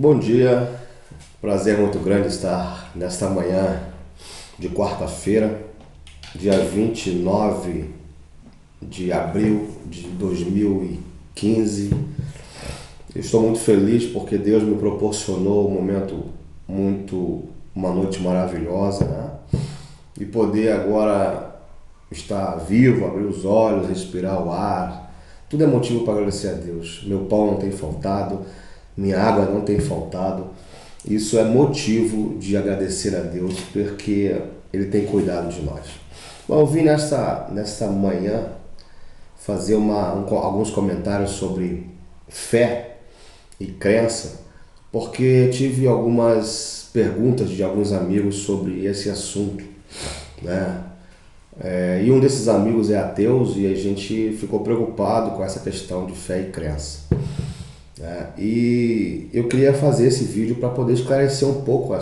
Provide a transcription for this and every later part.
Bom dia, prazer muito grande estar nesta manhã de quarta-feira, dia 29 de abril de 2015. Estou muito feliz porque Deus me proporcionou um momento uma noite maravilhosa, né? E poder agora estar vivo, abrir os olhos, respirar o ar. Tudo é motivo para agradecer a Deus. Meu pão não tem faltado, minha água não tem faltado. Isso é motivo de agradecer a Deus porque Ele tem cuidado de nós. Bom, eu vim nesta manhã fazer alguns comentários sobre fé e crença, porque tive algumas perguntas de alguns amigos sobre esse assunto, né? E um desses amigos é ateu e a gente ficou preocupado com essa questão de fé e crença. E eu queria fazer esse vídeo para poder esclarecer um pouco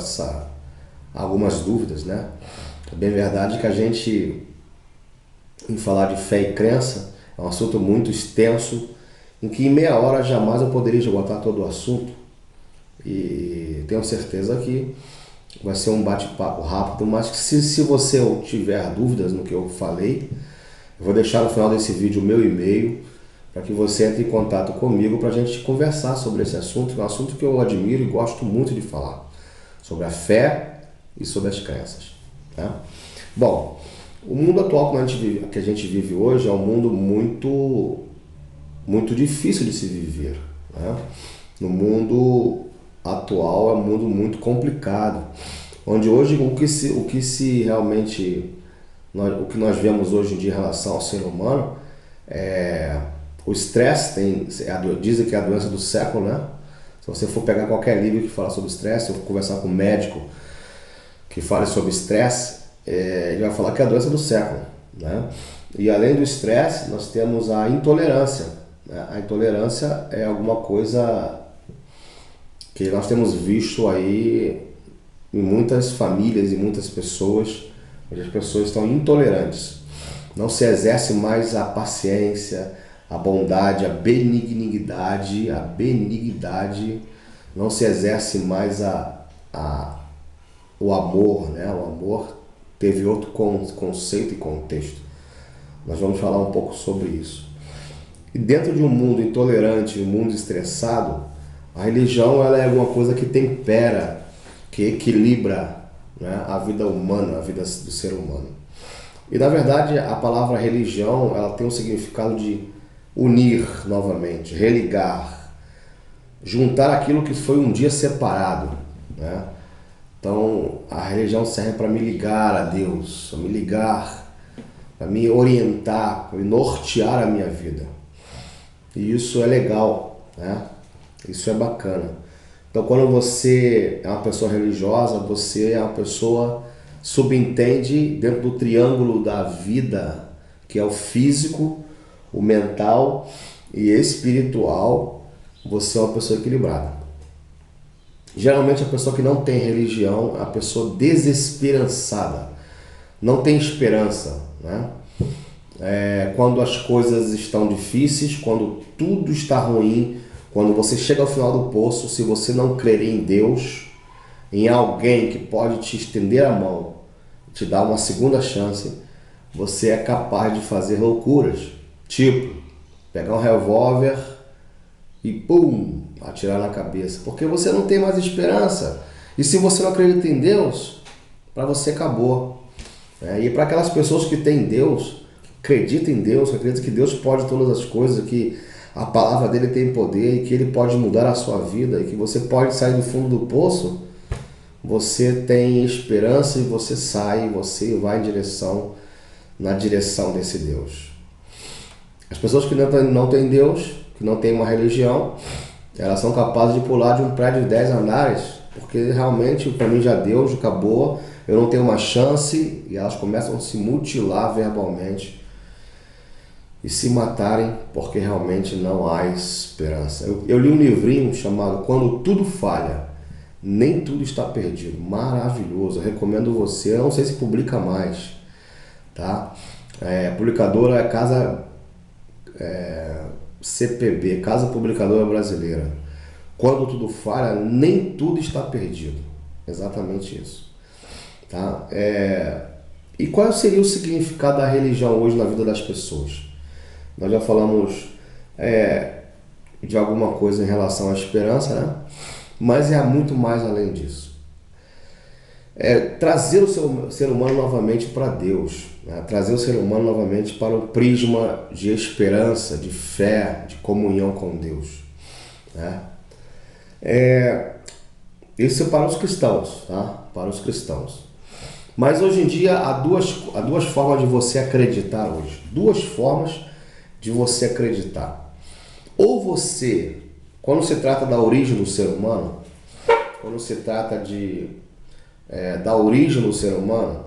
algumas dúvidas, né? É bem verdade que a gente, em falar de fé e crença, é um assunto muito extenso, em que em meia hora jamais eu poderia esgotar todo o assunto. E tenho certeza que vai ser um bate-papo rápido, mas que se você tiver dúvidas no que eu falei, eu vou deixar no final desse vídeo o meu e-mail para que você entre em contato comigo para a gente conversar sobre esse assunto, que é um assunto que eu admiro e gosto muito de falar, sobre a fé e sobre as crenças, né? Bom, o mundo atual que a gente vive hoje é um mundo muito difícil de se viver, né? No mundo atual é um mundo muito complicado, onde hoje o que nós vemos hoje em dia em relação ao ser humano é o estresse. Dizem que é a doença do século, né? Se você for pegar qualquer livro que fala sobre estresse, ou conversar com um médico que fale sobre estresse, ele vai falar que é a doença do século, né? E além do estresse, nós temos a intolerância, né? A intolerância é alguma coisa que nós temos visto aí em muitas famílias e muitas pessoas, onde as pessoas estão intolerantes. Não se exerce mais a paciência, a bondade, a benignidade, não se exerce mais o amor, né? O amor teve outro conceito e contexto. Nós vamos falar um pouco sobre isso. E dentro de um mundo intolerante, um mundo estressado, a religião ela é alguma coisa que tempera, que equilibra, né, a vida humana, a vida do ser humano. E na verdade a palavra religião ela tem um significado de unir novamente, religar, juntar aquilo que foi um dia separado, né? Então a religião serve para me ligar a Deus, para me ligar, para me orientar, para me nortear a minha vida. E isso é legal, né? Isso é bacana. Então quando você é uma pessoa religiosa, você é uma pessoa, subentende dentro do triângulo da vida, que é o físico, o mental e espiritual, você é uma pessoa equilibrada. Geralmente a pessoa que não tem religião é a pessoa desesperançada, não tem esperança, né? Quando as coisas estão difíceis, quando tudo está ruim, quando você chega ao final do poço, se você não crer em Deus, em alguém que pode te estender a mão, te dar uma segunda chance, você é capaz de fazer loucuras, tipo pegar um revólver e pum, atirar na cabeça, porque você não tem mais esperança. E se você não acredita em Deus, para você acabou. E para aquelas pessoas que têm Deus, que acreditam em Deus, que acreditam que Deus pode todas as coisas, que a palavra dele tem poder e que ele pode mudar a sua vida e que você pode sair do fundo do poço, você tem esperança e você sai, você vai na direção desse Deus. As pessoas que não têm Deus, que não têm uma religião, elas são capazes de pular de um prédio de 10 andares, porque realmente para mim já deu, já acabou, eu não tenho uma chance, e elas começam a se mutilar verbalmente e se matarem porque realmente não há esperança. Eu li um livrinho chamado Quando Tudo Falha, Nem Tudo Está Perdido. Maravilhoso, eu recomendo você. Eu não sei se publica mais, tá? A publicadora é CPB, Casa Publicadora Brasileira. quando tudo falha, nem tudo está perdido. Exatamente isso. Tá? E qual seria o significado da religião hoje na vida das pessoas? Nós já falamos de alguma coisa em relação à esperança, né? Mas é muito mais além disso. Trazer o ser humano novamente para Deus, né? Trazer o ser humano novamente para o prisma de esperança, de fé, de comunhão com Deus, né? Isso é para os cristãos, tá? Para os cristãos. Mas hoje em dia há duas formas de você acreditar hoje. Duas formas de você acreditar. Ou você, quando se trata da origem do ser humano, quando se trata da origem do ser humano,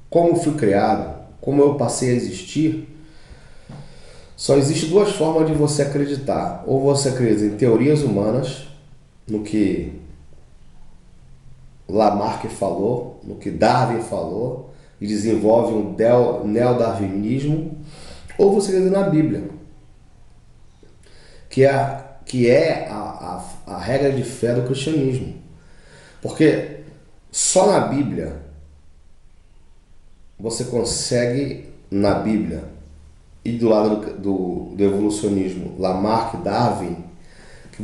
como fui criado, como eu passei a existir, só existe duas formas de você acreditar. Ou você acredita em teorias humanas, no que Lamarck falou, no que Darwin falou, e desenvolve um neodarwinismo, ou você acredita na Bíblia, que é a regra de fé do cristianismo. Porque só na Bíblia você consegue, na Bíblia, e do lado do evolucionismo, Lamarck, Darwin, que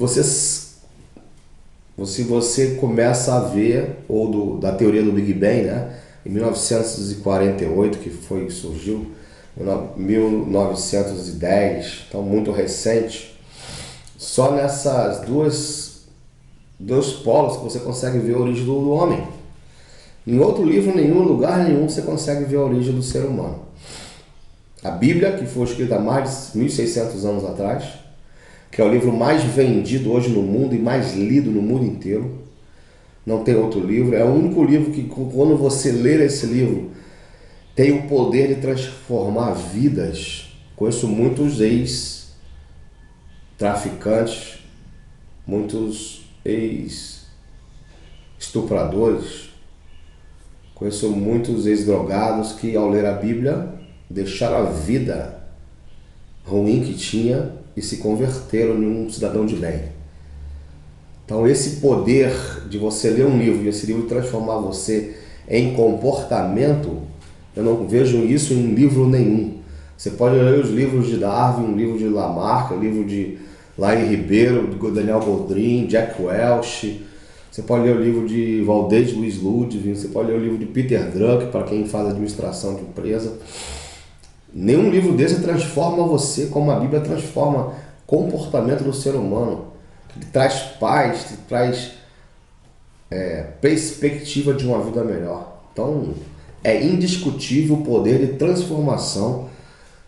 você começa a ver, ou da teoria do Big Bang, né? Em 1948, que surgiu, 1910, então muito recente, só nessas dois polos que você consegue ver a origem do homem. Em outro livro, nenhum lugar nenhum você consegue ver a origem do ser humano. A Bíblia, que foi escrita há mais de 1600 anos atrás, que é o livro mais vendido hoje no mundo e mais lido no mundo inteiro. Não tem outro livro. É o único livro que, quando você ler esse livro, tem o poder de transformar vidas. Conheço muitos ex-traficantes, muitos ex-estupradores. Conheço muitos ex-drogados que, ao ler a Bíblia, deixaram a vida ruim que tinha e se converteram em um cidadão de bem. Então esse poder de você ler um livro e esse livro transformar você em comportamento, eu não vejo isso em livro nenhum. Você pode ler os livros de Darwin, um livro de Lamarck, um livro de Laine Ribeiro, de Daniel Goldrin, Jack Welch. Você pode ler o livro de Valdez Luiz Ludwig, você pode ler o livro de Peter Drucker, para quem faz administração de empresa. Nenhum livro desse transforma você como a Bíblia transforma o comportamento do ser humano. Que traz paz, que traz perspectiva de uma vida melhor. Então, é indiscutível o poder de transformação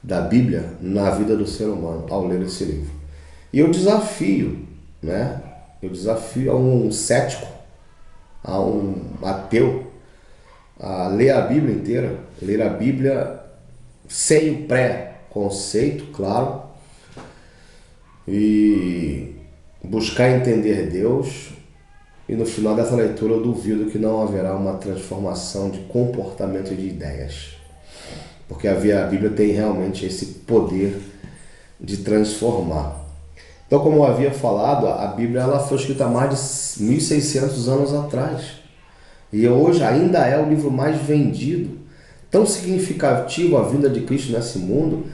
da Bíblia na vida do ser humano ao ler esse livro. E eu desafio, né? Eu desafio a um cético, a um ateu, a ler a Bíblia inteira, ler a Bíblia sem o pré-conceito, claro, e buscar entender Deus. E no final dessa leitura eu duvido que não haverá uma transformação de comportamento e de ideias, porque a Bíblia tem realmente esse poder de transformar. Então, como eu havia falado, a Bíblia ela foi escrita há mais de 1600 anos atrás. E hoje ainda é o livro mais vendido. Tão significativo a vinda de Cristo nesse mundo,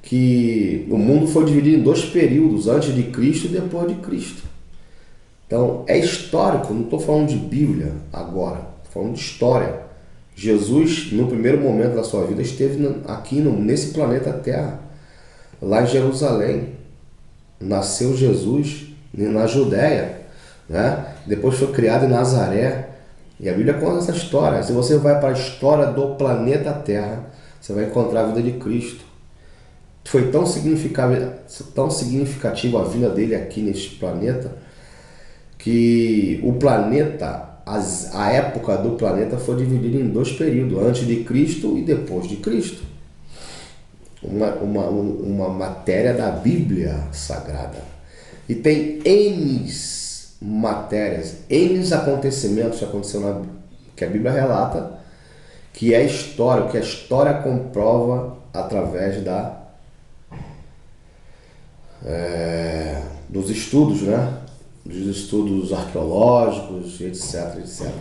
que o mundo foi dividido em dois períodos, antes de Cristo e depois de Cristo. Então, é histórico, não estou falando de Bíblia agora, estou falando de história. Jesus, no primeiro momento da sua vida, esteve aqui nesse planeta Terra, lá em Jerusalém. Nasceu Jesus na Judéia, né? Depois foi criado em Nazaré. E a Bíblia conta essa história. Se você vai para a história do planeta Terra, você vai encontrar a vida de Cristo. Foi tão significativa a vinda dele aqui neste planeta, que o planeta, a época do planeta foi dividida em dois períodos, antes de Cristo e depois de Cristo. Uma matéria da Bíblia Sagrada. E tem N matérias, N acontecimentos que aconteceram que a Bíblia relata, que é história, que a história comprova através dos estudos, né? Dos estudos arqueológicos, etc, etc.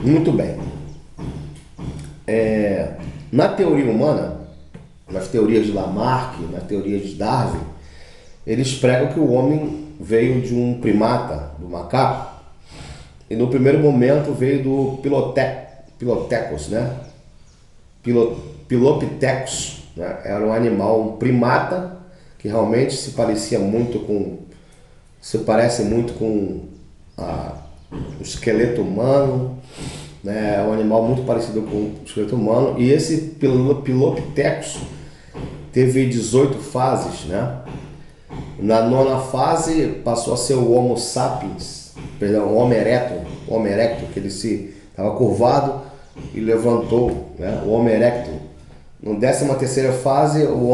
Muito bem. Na teoria humana, nas teorias de Lamarck, nas teorias de Darwin, eles pregam que o homem veio de um primata, do macaco, e no primeiro momento veio do Pilotecus, né? Pilopithecus, né? Era um animal, um primata, que realmente se parece muito com o esqueleto humano, né? É um animal muito parecido com o esqueleto humano. E esse Pilopithecus teve 18 fases, né? Na nona fase passou a ser o Homo sapiens, perdão, o Homo erecto, que ele se estava curvado e levantou, né? O Homo erecto. Na 13ª fase, o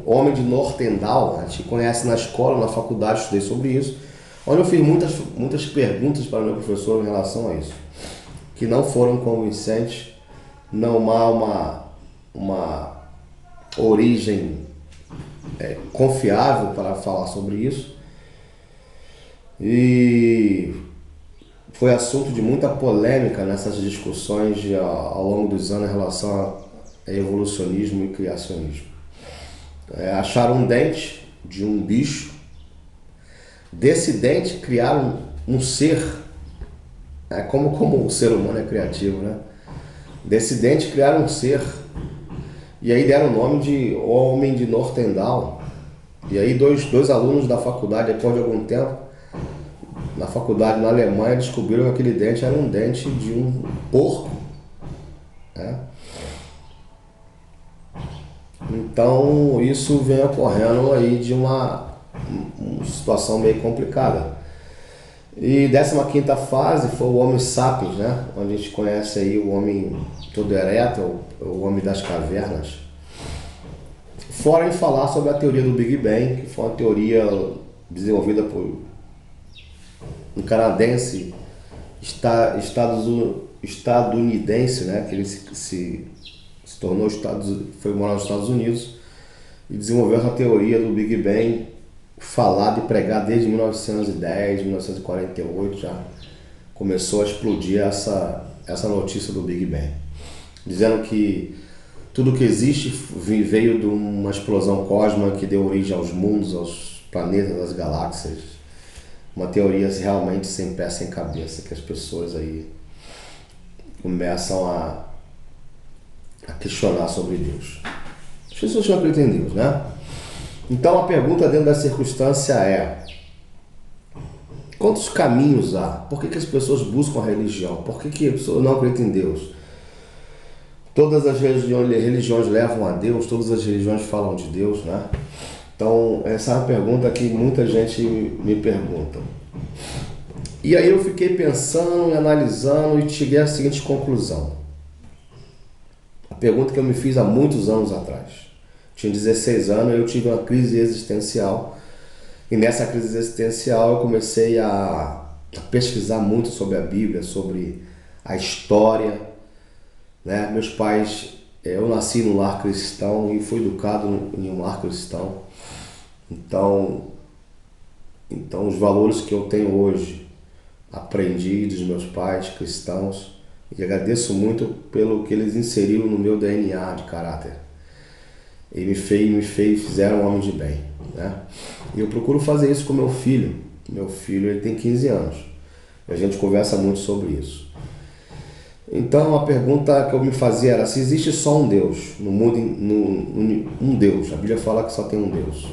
homem de Nortendal, a gente conhece na escola, na faculdade, estudei sobre isso, onde eu fiz muitas perguntas para o meu professor em relação a isso, que não foram convincentes, não há uma origem confiável para falar sobre isso, e foi assunto de muita polêmica nessas discussões ao longo dos anos em relação a evolucionismo e criacionismo. Acharam um dente de um bicho, desse dente criaram um ser, como o ser humano é criativo, né? Desse dente criaram um ser, e aí deram o nome de Homem de Nortendal. E aí dois alunos da faculdade, depois de algum tempo, na faculdade na Alemanha, descobriram que aquele dente era um dente de um porco, né? Então isso vem ocorrendo aí de uma situação meio complicada. E 15ª fase foi o Homo sapiens, né? Onde a gente conhece aí o homem todo ereto, o homem das cavernas. Fora em falar sobre a teoria do Big Bang, que foi uma teoria desenvolvida por um canadense estadunidense, né? Que ele se tornou foi morar nos Estados Unidos e desenvolveu essa teoria do Big Bang, falado e pregado desde 1910, 1948, já começou a explodir essa notícia do Big Bang, dizendo que tudo que existe veio de uma explosão cósmica que deu origem aos mundos, aos planetas, às galáxias. Uma teoria realmente sem pé, sem cabeça, que as pessoas aí começam a questionar sobre Deus. As pessoas não acreditam em Deus, né? Então a pergunta dentro da circunstância é: quantos caminhos há? Por que as pessoas buscam a religião? Por que as pessoas não acreditam em Deus? Todas as religiões levam a Deus, todas as religiões falam de Deus, né? Então essa é uma pergunta que muita gente me pergunta. E aí eu fiquei pensando e analisando e cheguei à seguinte conclusão. A pergunta que eu me fiz há muitos anos atrás. Tinha 16 anos e eu tive uma crise existencial. E nessa crise existencial eu comecei a pesquisar muito sobre a Bíblia, sobre a história, né? Meus pais, eu nasci num lar cristão e fui educado em um lar cristão. Então os valores que eu tenho hoje, aprendi dos meus pais cristãos, e agradeço muito pelo que eles inseriram no meu DNA de caráter. E me fizeram um homem de bem, né? E eu procuro fazer isso com meu filho. Meu filho, ele tem 15 anos. E a gente conversa muito sobre isso. Então a pergunta que eu me fazia era: se existe só um Deus no mundo, um Deus, a Bíblia fala que só tem um Deus,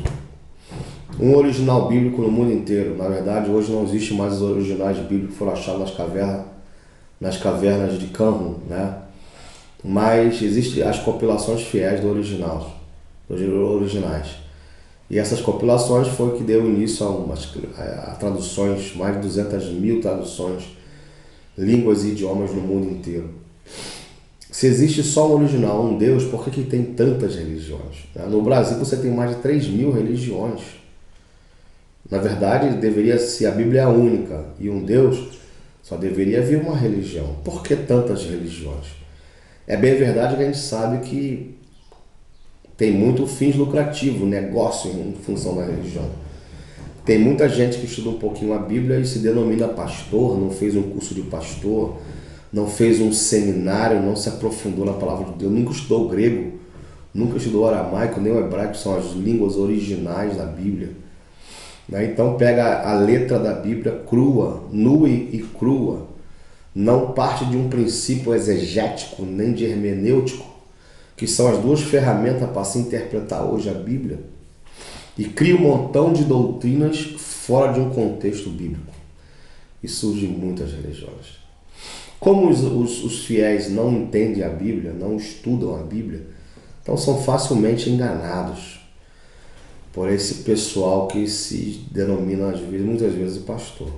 um original bíblico no mundo inteiro. Na verdade, hoje não existe mais os originais bíblicos que foram achados nas cavernas de Qumran, né? Mas existem as compilações fiéis dos originais. E essas compilações foi o que deu início a traduções, mais de 200.000 traduções, línguas e idiomas no mundo inteiro. Se existe só um original, um Deus, por que tem tantas religiões? No Brasil você tem mais de 3.000 religiões. Na verdade, se a Bíblia é a única e um Deus, só deveria haver uma religião. Por que tantas religiões? É bem verdade que a gente sabe que tem muito fins lucrativos, negócio em função da religião. Tem muita gente que estuda um pouquinho a Bíblia e se denomina pastor, não fez um curso de pastor, não fez um seminário, não se aprofundou na palavra de Deus, nunca estudou grego, nunca estudou aramaico, nem o hebraico, que são as línguas originais da Bíblia. Então pega a letra da Bíblia crua, nua e crua, não parte de um princípio exegético nem de hermenêutico, que são as duas ferramentas para se interpretar hoje a Bíblia, e cria um montão de doutrinas fora de um contexto bíblico. E surgem muitas religiões. Como os fiéis não entendem a Bíblia, não estudam a Bíblia, então são facilmente enganados por esse pessoal que se denomina muitas vezes pastor.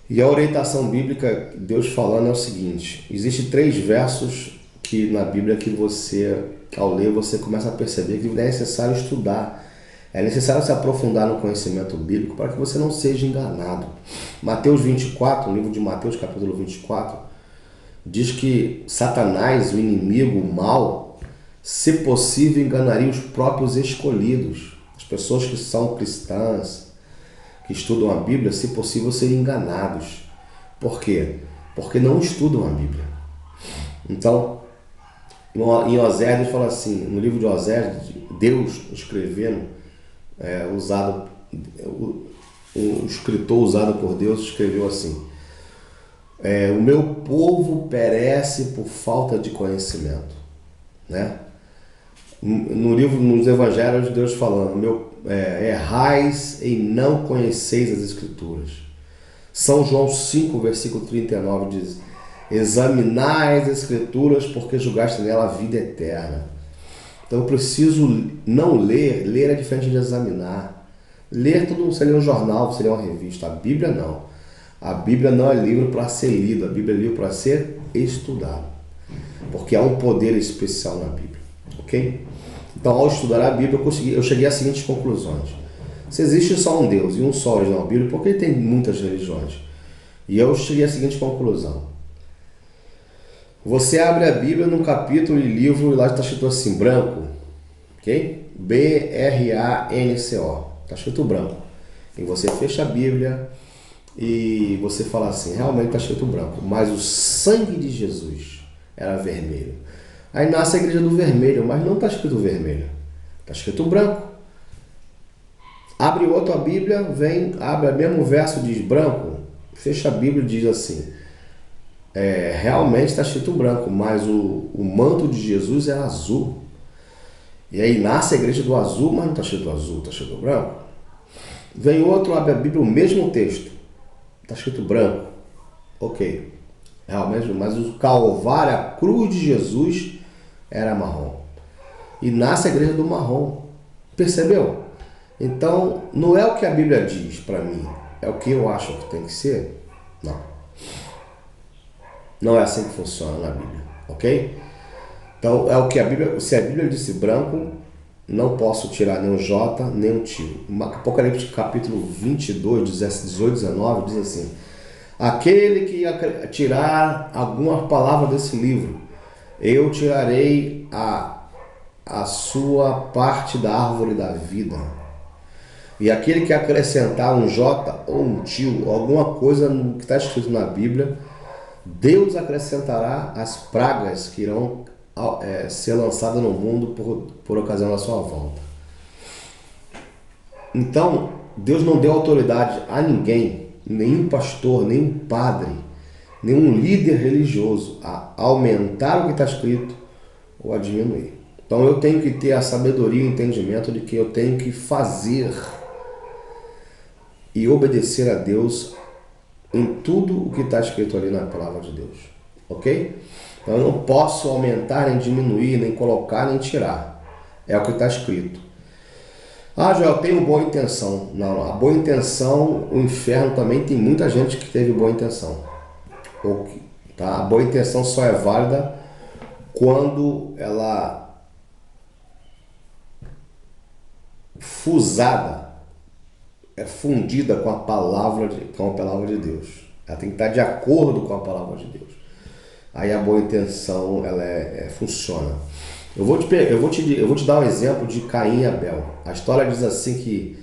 E a orientação bíblica, Deus falando, é o seguinte: existem 3 versos que na Bíblia que você, ao ler, você começa a perceber que é necessário estudar, é necessário se aprofundar no conhecimento bíblico para que você não seja enganado. Mateus 24, no livro de Mateus, capítulo 24, diz que Satanás, o inimigo, o mal, se possível, enganaria os próprios escolhidos. As pessoas que são cristãs, que estudam a Bíblia, se possível, seriam enganados. Por quê? Porque não estudam a Bíblia. Então, em Oséias, Deus fala assim, no livro de Oséias, Deus escrevendo, o escritor usado por Deus escreveu assim: o meu povo perece por falta de conhecimento, né? No livro, nos evangelhos, Deus falando, errais em não conheceis as Escrituras. São João 5, versículo 39 diz: examinai as Escrituras, porque julgaste nela a vida eterna. Então eu preciso não ler. Ler é diferente de examinar. Ler tudo seria um jornal, seria uma revista. A Bíblia não. A Bíblia não é livro para ser lido, a Bíblia é livro para ser estudado. Porque há um poder especial na Bíblia. Ok? Então, ao estudar a Bíblia, eu cheguei às seguintes conclusões. Se existe só um Deus e um só original bíblico, por que tem muitas religiões? E eu cheguei à seguinte conclusão. Você abre a Bíblia num capítulo e livro e lá está escrito assim, branco. Ok? B-R-A-N-C-O. Está escrito branco. E você fecha a Bíblia e você fala assim, realmente está escrito branco, mas o sangue de Jesus era vermelho. Aí nasce a igreja do vermelho, mas não está escrito vermelho, está escrito branco. Abre outra Bíblia, abre o mesmo verso, diz branco, fecha a Bíblia e diz assim, realmente está escrito branco, mas o manto de Jesus é azul. E aí nasce a igreja do azul, mas não está escrito azul, está escrito branco. Vem outro, abre a Bíblia, o mesmo texto, está escrito branco. Ok, realmente, mas o Calvário, a cruz de Jesus, era marrom. E nasce a igreja do marrom. Percebeu? Então, não é o que a Bíblia diz para mim, é o que eu acho que tem que ser? Não. Não é assim que funciona na Bíblia, ok? Então, é o que a Bíblia, se a Bíblia disse branco, não posso tirar nem um J, nem um tio. Apocalipse capítulo 22, 18, 19, diz assim: aquele que tirar alguma palavra desse livro, eu tirarei a sua parte da árvore da vida. E aquele que acrescentar um J ou um tio, alguma coisa no que está escrito na Bíblia, Deus acrescentará as pragas que irão ser lançadas no mundo por ocasião da sua volta. Então, Deus não deu autoridade a ninguém, nenhum pastor, nenhum padre, nenhum líder religioso a aumentar o que está escrito ou a diminuir. Então eu tenho que ter a sabedoria e o entendimento de que eu tenho que fazer e obedecer a Deus em tudo o que está escrito ali na palavra de Deus. Ok? Então eu não posso aumentar, nem diminuir, nem colocar, nem tirar. É o que está escrito. Ah, Joel, eu tenho boa intenção. Não, a boa intenção, o inferno também tem muita gente que teve boa intenção. Tá? A boa intenção só é válida quando ela é fundida com a palavra de Deus. Ela tem que estar de acordo com a palavra de Deus. Aí a boa intenção ela funciona. Eu vou te dar um exemplo de Caim e Abel. A história diz assim que